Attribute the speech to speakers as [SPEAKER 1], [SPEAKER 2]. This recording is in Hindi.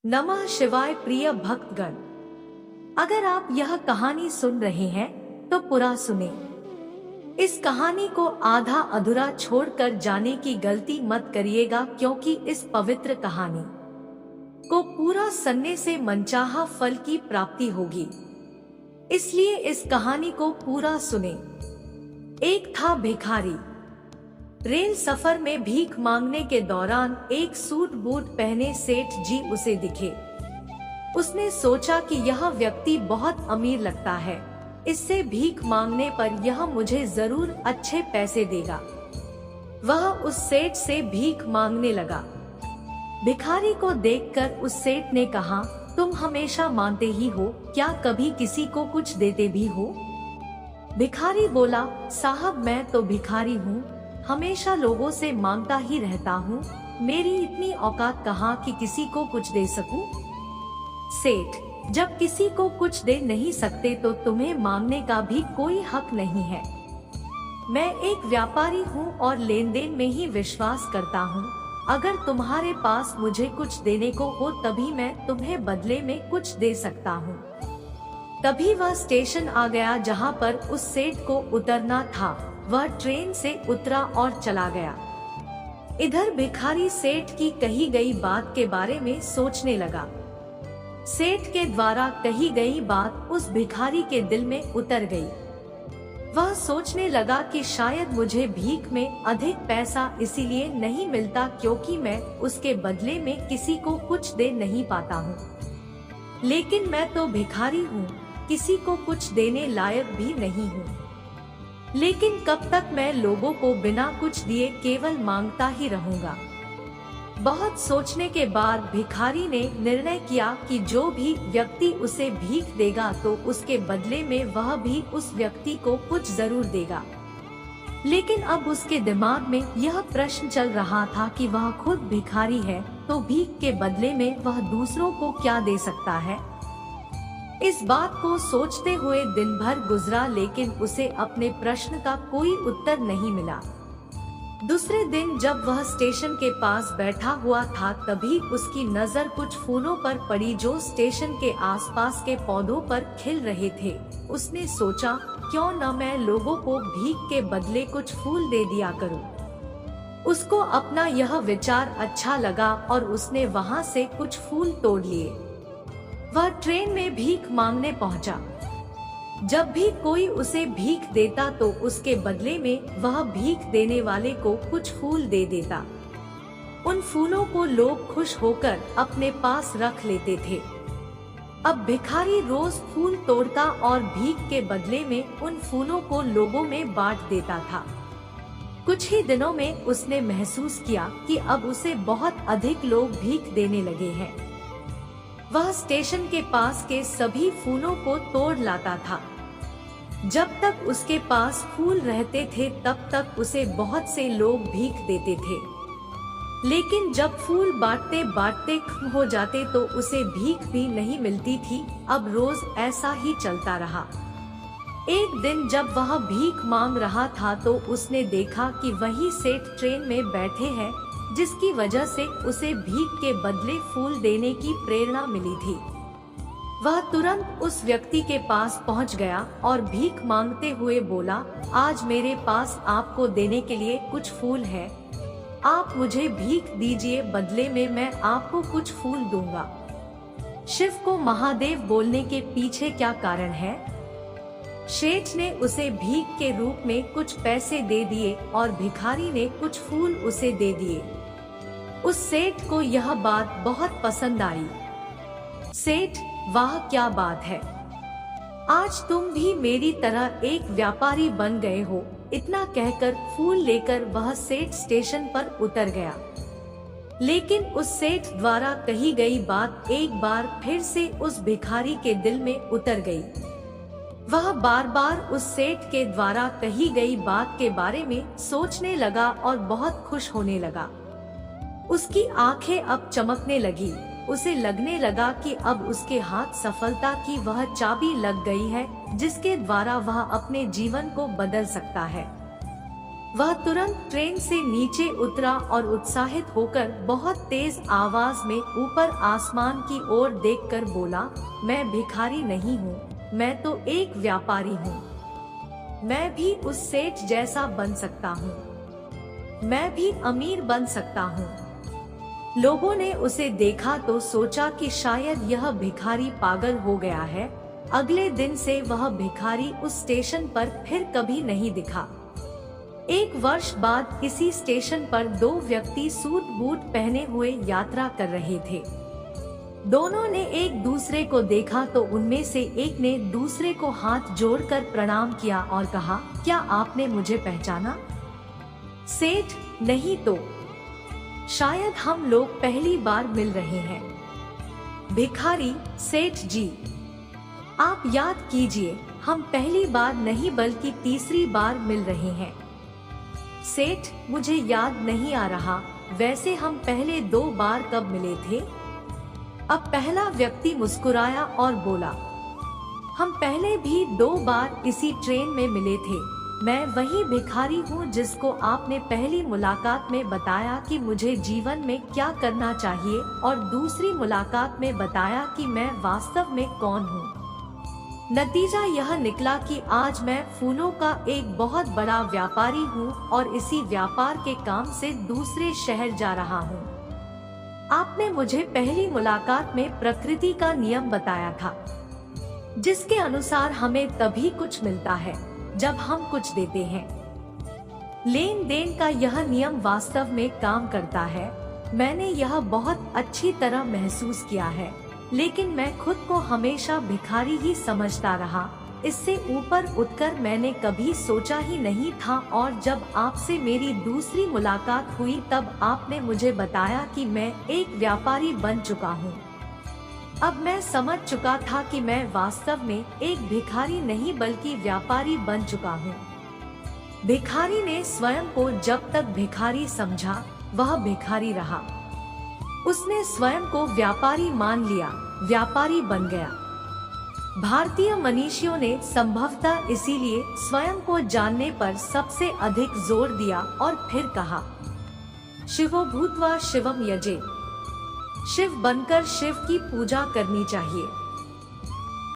[SPEAKER 1] नमः शिवाय। प्रिय भक्तगण, अगर आप यह कहानी सुन रहे हैं तो पूरा सुने। इस कहानी को आधा अधूरा छोड़कर जाने की गलती मत करिएगा, क्योंकि इस पवित्र कहानी को पूरा सुनने से मनचाहा फल की प्राप्ति होगी। इसलिए इस कहानी को पूरा सुने। एक था भिखारी। रेल सफर में भीख मांगने के दौरान एक सूट बूट पहने सेठ जी उसे दिखे। उसने सोचा कि यह व्यक्ति बहुत अमीर लगता है, इससे भीख मांगने पर यह मुझे जरूर अच्छे पैसे देगा। वह उस सेठ से भीख मांगने लगा। भिखारी को देखकर उस सेठ ने कहा, तुम हमेशा मांगते ही हो, क्या कभी किसी को कुछ देते भी हो? भिखारी बोला, साहब मैं तो भिखारी हूँ, हमेशा लोगों से मांगता ही रहता हूँ, मेरी इतनी औकात कहाँ कि किसी को कुछ दे सकूं? सेठ, जब किसी को कुछ दे नहीं सकते तो तुम्हें मांगने का भी कोई हक नहीं है। मैं एक व्यापारी हूँ और लेन देन में ही विश्वास करता हूँ। अगर तुम्हारे पास मुझे कुछ देने को हो तभी मैं तुम्हें बदले में कुछ दे सकता हूँ। तभी वह स्टेशन आ गया जहाँ पर उस सेठ को उतरना था। वह ट्रेन से उतरा और चला गया। इधर भिखारी सेठ की कही गई बात के बारे में सोचने लगा। सेठ के द्वारा कही गई बात उस भिखारी के दिल में उतर गई। वह सोचने लगा कि शायद मुझे भीख में अधिक पैसा इसीलिए नहीं मिलता क्योंकि मैं उसके बदले में किसी को कुछ दे नहीं पाता हूँ। लेकिन मैं तो भिखारी हूँ, किसी को कुछ देने लायक भी नहीं हूँ। लेकिन कब तक मैं लोगों को बिना कुछ दिए केवल मांगता ही रहूंगा? बहुत सोचने के बाद भिखारी ने निर्णय किया कि जो भी व्यक्ति उसे भीख देगा तो उसके बदले में वह भी उस व्यक्ति को कुछ जरूर देगा। लेकिन अब उसके दिमाग में यह प्रश्न चल रहा था कि वह खुद भिखारी है तो भीख के बदले में वह दूसरों को क्या दे सकता है। इस बात को सोचते हुए दिन भर गुजरा, लेकिन उसे अपने प्रश्न का कोई उत्तर नहीं मिला। दूसरे दिन जब वह स्टेशन के पास बैठा हुआ था तभी उसकी नजर कुछ फूलों पर पड़ी जो स्टेशन के आसपास के पौधों पर खिल रहे थे। उसने सोचा, क्यों न मैं लोगों को भीख के बदले कुछ फूल दे दिया करूं। उसको अपना यह विचार अच्छा लगा और उसने वहां से कुछ फूल तोड़ लिए। वह ट्रेन में भीख मांगने पहुंचा। जब भी कोई उसे भीख देता तो उसके बदले में वह भीख देने वाले को कुछ फूल दे देता। उन फूलों को लोग खुश होकर अपने पास रख लेते थे। अब भिखारी रोज फूल तोड़ता और भीख के बदले में उन फूलों को लोगों में बांट देता था। कुछ ही दिनों में उसने महसूस किया कि अब उसे बहुत अधिक लोग भीख देने लगे हैं। वह स्टेशन के पास के सभी फूलों को तोड़ लाता था। जब तक उसके पास फूल रहते थे तब तक उसे बहुत से लोग भीख देते थे। लेकिन जब फूल बांटते बांटते खत्म हो जाते तो उसे भीख भी नहीं मिलती थी। अब रोज ऐसा ही चलता रहा। एक दिन जब वह भीख मांग रहा था तो उसने देखा कि वही सेठ ट्रेन में बैठे हैं, जिसकी वजह से उसे भीख के बदले फूल देने की प्रेरणा मिली थी। वह तुरंत उस व्यक्ति के पास पहुंच गया और भीख मांगते हुए बोला, आज मेरे पास आपको देने के लिए कुछ फूल है, आप मुझे भीख दीजिए, बदले में मैं आपको कुछ फूल दूंगा। शिव को महादेव बोलने के पीछे क्या कारण है? सेठ ने उसे भीख के रूप में कुछ पैसे दे दिए और भिखारी ने कुछ फूल उसे दे दिए। उस सेठ को यह बात बहुत पसंद आई। सेठ, वाह क्या बात है, आज तुम भी मेरी तरह एक व्यापारी बन गए हो। इतना कहकर फूल लेकर वह सेठ स्टेशन पर उतर गया। लेकिन उस सेठ द्वारा कही गई बात एक बार फिर से उस भिखारी के दिल में उतर गई। वह बार बार उस सेठ के द्वारा कही गई बात के बारे में सोचने लगा और बहुत खुश होने लगा। उसकी आंखें अब चमकने लगी। उसे लगने लगा कि अब उसके हाथ सफलता की वह चाबी लग गई है जिसके द्वारा वह अपने जीवन को बदल सकता है। वह तुरंत ट्रेन से नीचे उतरा और उत्साहित होकर बहुत तेज आवाज में ऊपर आसमान की ओर देखकर बोला, मैं भिखारी नहीं हूँ, मैं तो एक व्यापारी हूँ। मैं भी उस सेठ जैसा बन सकता हूँ, मैं भी अमीर बन सकता हूँ। लोगों ने उसे देखा तो सोचा कि शायद यह भिखारी पागल हो गया है। अगले दिन से वह भिखारी उस स्टेशन पर फिर कभी नहीं दिखा। एक वर्ष बाद इसी स्टेशन पर दो व्यक्ति सूट बूट पहने हुए यात्रा कर रहे थे। दोनों ने एक दूसरे को देखा तो उनमें से एक ने दूसरे को हाथ जोड़कर प्रणाम किया और कहा, क्या आपने मुझे पहचाना? सेठ, नहीं तो। शायद हम लोग पहली बार मिल रहे हैं। भिखारी, सेठ जी, आप याद कीजिए, हम पहली बार नहीं बल्कि तीसरी बार मिल रहे हैं। सेठ, मुझे याद नहीं आ रहा, वैसे हम पहले 2 बार कब मिले थे? अब पहला व्यक्ति मुस्कुराया और बोला, हम पहले भी 2 बार इसी ट्रेन में मिले थे। मैं वही भिखारी हूँ जिसको आपने पहली मुलाकात में बताया कि मुझे जीवन में क्या करना चाहिए और दूसरी मुलाकात में बताया कि मैं वास्तव में कौन हूँ। नतीजा यह निकला कि आज मैं फूलों का एक बहुत बड़ा व्यापारी हूँ और इसी व्यापार के काम से दूसरे शहर जा रहा हूँ। आपने मुझे पहली मुलाकात में प्रकृति का नियम बताया था, जिसके अनुसार हमें तभी कुछ मिलता है जब हम कुछ देते हैं। लेन देन का यह नियम वास्तव में काम करता है। मैंने यह बहुत अच्छी तरह महसूस किया है, लेकिन मैं खुद को हमेशा भिखारी ही समझता रहा। इससे ऊपर उठकर मैंने कभी सोचा ही नहीं था और जब आपसे मेरी दूसरी मुलाकात हुई तब आपने मुझे बताया कि मैं एक व्यापारी बन चुका हूँ। अब मैं समझ चुका था कि मैं वास्तव में एक भिखारी नहीं बल्कि व्यापारी बन चुका हूँ। भिखारी ने स्वयं को जब तक भिखारी समझा वह भिखारी रहा। उसने स्वयं को व्यापारी मान लिया, व्यापारी बन गया। भारतीय मनीषियों ने संभवतः इसीलिए स्वयं को जानने पर सबसे अधिक जोर दिया और फिर कहा, शिवो भूत्वा शिवम यजे। शिव बनकर शिव की पूजा करनी चाहिए।